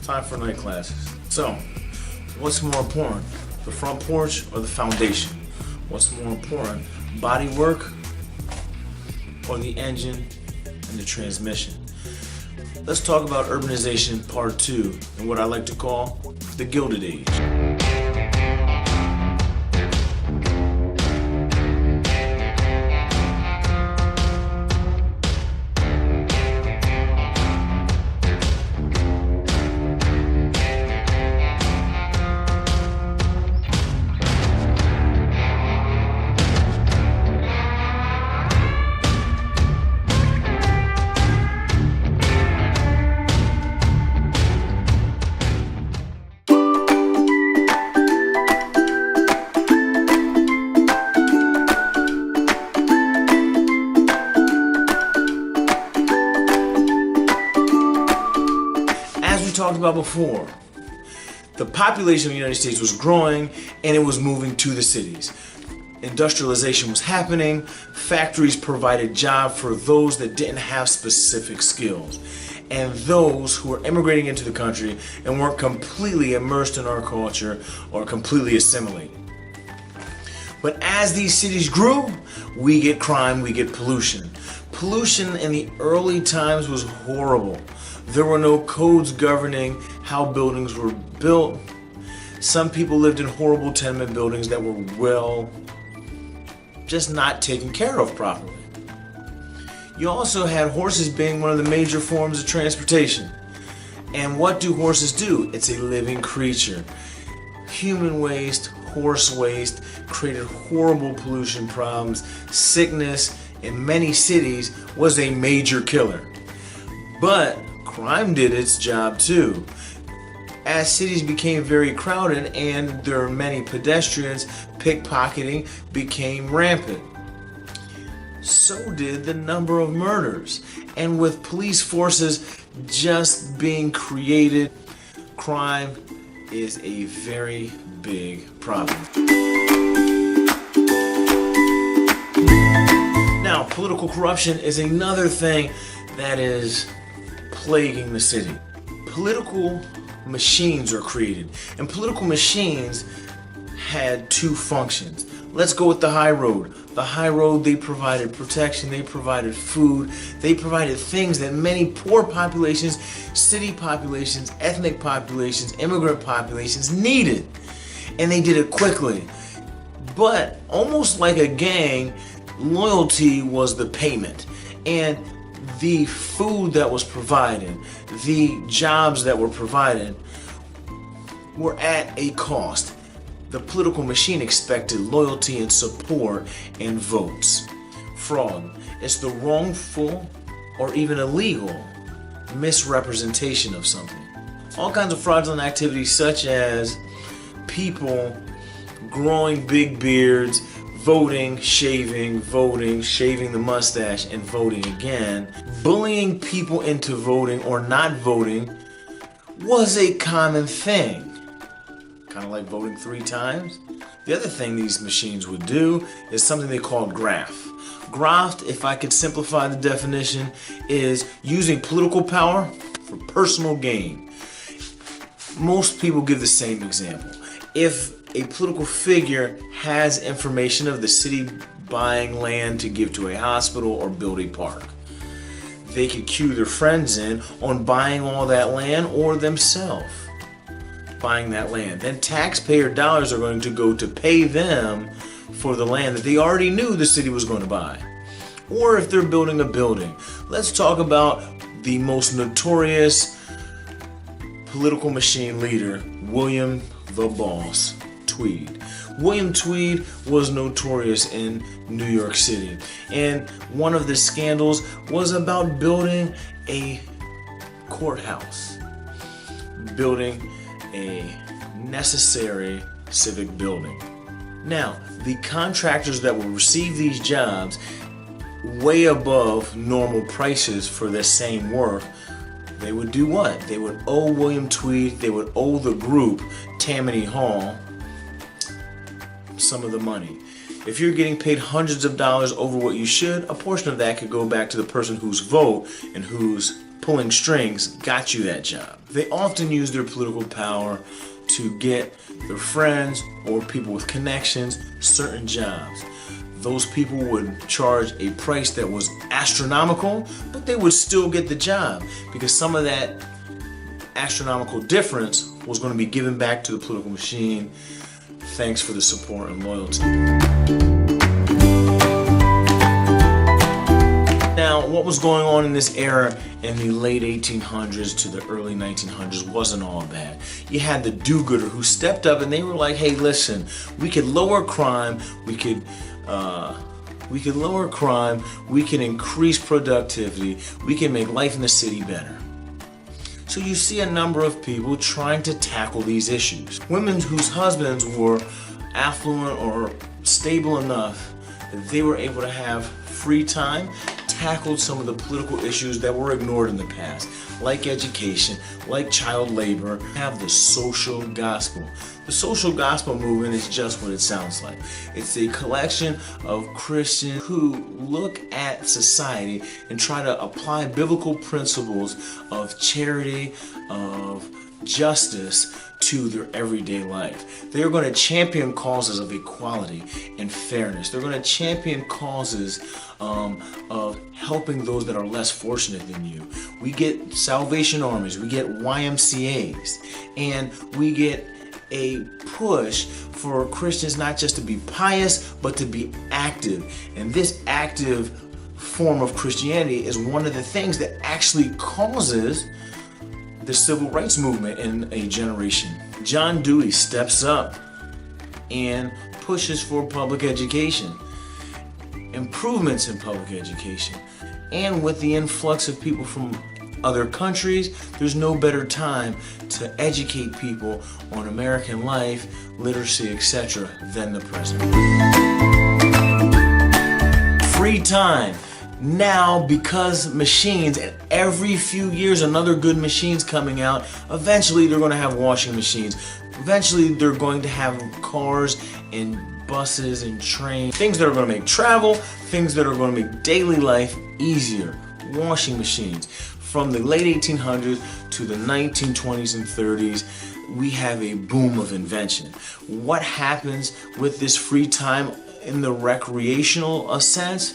Time for night classes. So, what's more important, the front porch or the foundation? What's more important, body work or the engine and the transmission? Let's talk about urbanization part 2 and what I like to call the Gilded Age. Talked about before, the population of the United States was growing and it was moving to the cities. Industrialization was happening. Factories provided job for those that didn't have specific skills and those who were immigrating into the country and weren't completely immersed in our culture or completely assimilated. But as these cities grew, we get crime, we get pollution. Pollution in the early times was horrible. There were no codes governing how buildings were built. Some people lived in horrible tenement buildings that were, just not taken care of properly. You also had horses being one of the major forms of transportation. And what do horses do? It's a living creature. Human waste, horse waste created horrible pollution problems. Sickness in many cities was a major killer. But crime did its job too. As cities became very crowded and there were many pedestrians, pickpocketing became rampant. So did the number of murders. And with police forces just being created, crime is a very big problem. Now, political corruption is another thing that is plaguing the city. Political machines are created, and political machines had two functions. Let's go with the high road. The high road, they provided protection, they provided food, they provided things that many poor populations, city populations, ethnic populations, immigrant populations needed. And they did it quickly. But almost like a gang, loyalty was the payment. And the food that was provided, the jobs that were provided were at a cost. The political machine expected loyalty and support and votes. Fraud is the wrongful or even illegal misrepresentation of something. All kinds of fraudulent activities such as people growing big beards, voting, shaving the mustache, and voting again. Bullying people into voting or not voting was a common thing. Kind of like voting 3 times. The other thing these machines would do is something they call graft. Graft, if I could simplify the definition, is using political power for personal gain. Most people give the same example. If a political figure has information of the city buying land to give to a hospital or build a park, they could cue their friends in on buying all that land or themselves buying that land. Then taxpayer dollars are going to go to pay them for the land that they already knew the city was going to buy. Or if they're building a building. Let's talk about the most notorious political machine leader, William the Boss Tweed. William Tweed was notorious in New York City, and one of the scandals was about building a courthouse, building a necessary civic building. Now, the contractors that will receive these jobs way above normal prices for the same work, they would do what? They would owe William Tweed, they would owe the group, Tammany Hall, some of the money. If you're getting paid hundreds of dollars over what you should, a portion of that could go back to the person whose vote and whose pulling strings got you that job. They often use their political power to get their friends or people with connections certain jobs. Those people would charge a price that was astronomical, but they would still get the job because some of that astronomical difference was going to be given back to the political machine. Thanks for the support and loyalty. Now, what was going on in this era in the late 1800s to the early 1900s wasn't all bad. You had the do-gooder who stepped up and they were like, hey, listen, we could lower crime, we could lower crime, we can increase productivity, we can make life in the city better. So you see a number of people trying to tackle these issues. Women whose husbands were affluent or stable enough that they were able to have free time tackled some of the political issues that were ignored in the past, like education, like child labor. Have the social gospel. The social gospel movement is just what it sounds like. It's a collection of Christians who look at society and try to apply biblical principles of charity, of justice to their everyday life. They're going to champion causes of equality and fairness. They're going to champion causes of helping those that are less fortunate than you. We get Salvation Armies, we get YMCAs, and we get a push for Christians not just to be pious, but to be active. And this active form of Christianity is one of the things that actually causes the civil rights movement in a generation. John Dewey steps up and pushes for public education, improvements in public education. And with the influx of people from other countries, there's no better time to educate people on American life, literacy, etc. than the present. Free time. Now, because machines, and every few years another good machine's coming out, eventually they're going to have washing machines. Eventually they're going to have cars and buses and trains. Things that are going to make travel, things that are going to make daily life easier. Washing machines. From the late 1800s to the 1920s and 30s, we have a boom of invention. What happens with this free time in the recreational sense?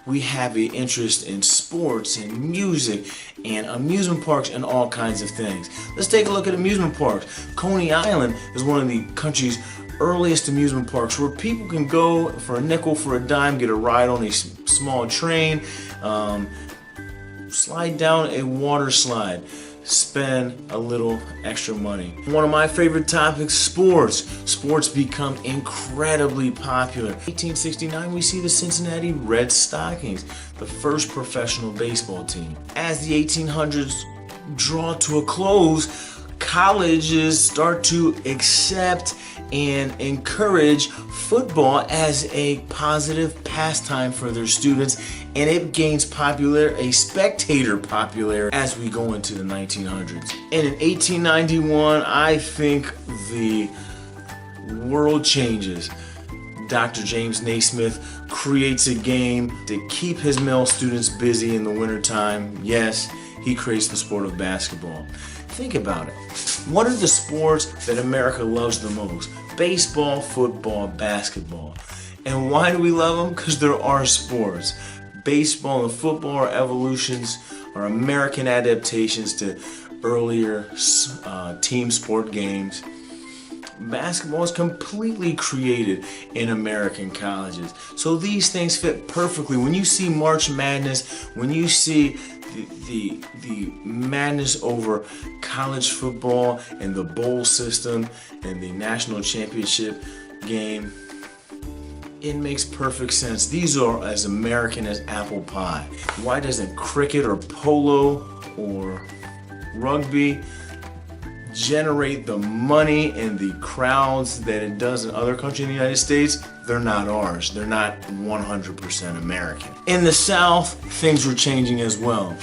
We have an interest in sports and music and amusement parks and all kinds of things. Let's take a look at amusement parks. Coney Island is one of the country's earliest amusement parks where people can go for a nickel, for a dime, get a ride on a small train, slide down a water slide, spend a little extra money. One of my favorite topics, sports. Sports become incredibly popular. 1869, we see the Cincinnati Red Stockings, the first professional baseball team. As the 1800s draw to a close, colleges start to accept and encourage football as a positive pastime for their students, and it gains spectator popularity as we go into the 1900s. And in 1891, I think the world changes. Dr. James Naismith creates a game to keep his male students busy in the wintertime. Yes, he creates the sport of basketball. Think about it. What are the sports that America loves the most? Baseball, football, basketball. And why do we love them? Because there are sports. Baseball and football are evolutions, are American adaptations to earlier team sport games. Basketball is completely created in American colleges. So these things fit perfectly. When you see March Madness, when you see the madness over college football and the bowl system and the national championship game, it makes perfect sense. These are as American as apple pie. Why doesn't cricket or polo or rugby generate the money and the crowds that it does in other countries in the United States? They're not ours. They're not 100% American. In the South, things were changing as well.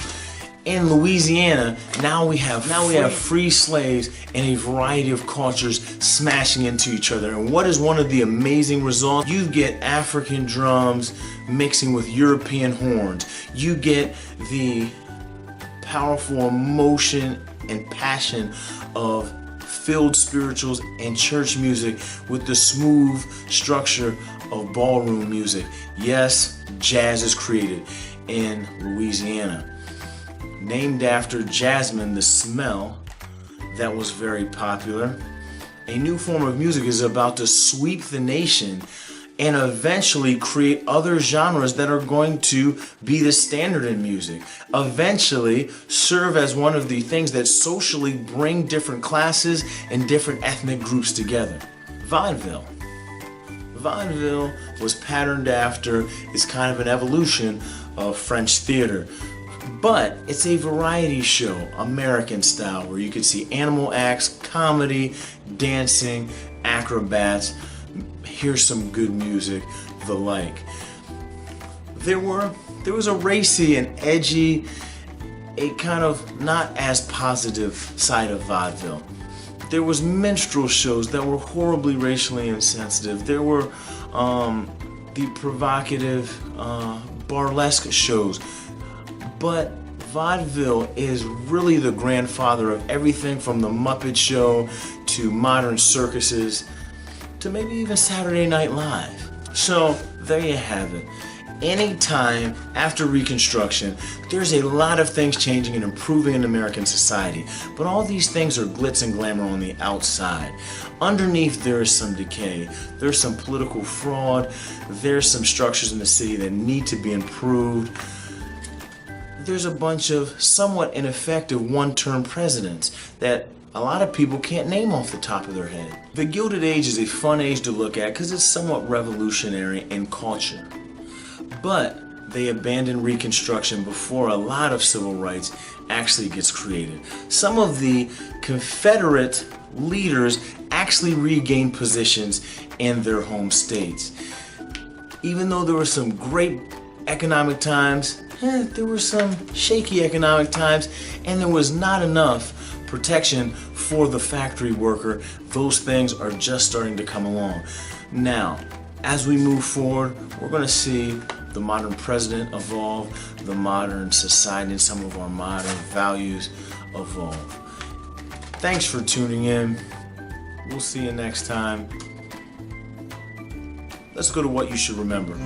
In Louisiana, now we have free slaves and a variety of cultures smashing into each other. And what is one of the amazing results? You get African drums mixing with European horns. You get the powerful emotion and passion of filled spirituals and church music with the smooth structure of ballroom music. Yes, jazz is created in Louisiana. Named after jasmine, the smell that was very popular. A new form of music is about to sweep the nation and eventually create other genres that are going to be the standard in music. Eventually serve as one of the things that socially bring different classes and different ethnic groups together. Vaudeville. Vaudeville was patterned after, is kind of an evolution of French theater. But it's a variety show, American style, where you could see animal acts, comedy, dancing, acrobats, hear some good music, the like. There was a racy and edgy, a kind of not as positive side of vaudeville. There was minstrel shows that were horribly racially insensitive. There were the provocative burlesque shows. But vaudeville is really the grandfather of everything from the Muppet Show to modern circuses to maybe even Saturday Night Live. So there you have it. Anytime after Reconstruction, there's a lot of things changing and improving in American society. But all these things are glitz and glamour on the outside. Underneath there is some decay. There's some political fraud. There's some structures in the city that need to be improved. There's a bunch of somewhat ineffective one-term presidents that a lot of people can't name off the top of their head. The Gilded Age is a fun age to look at because it's somewhat revolutionary in culture. But they abandoned Reconstruction before a lot of civil rights actually gets created. Some of the Confederate leaders actually regained positions in their home states. Even though there were some great economic times, there were some shaky economic times, and there was not enough protection for the factory worker. Those things are just starting to come along. Now, as we move forward, we're going to see the modern president evolve, the modern society and some of our modern values evolve. Thanks for tuning in. We'll see you next time. Let's go to what you should remember.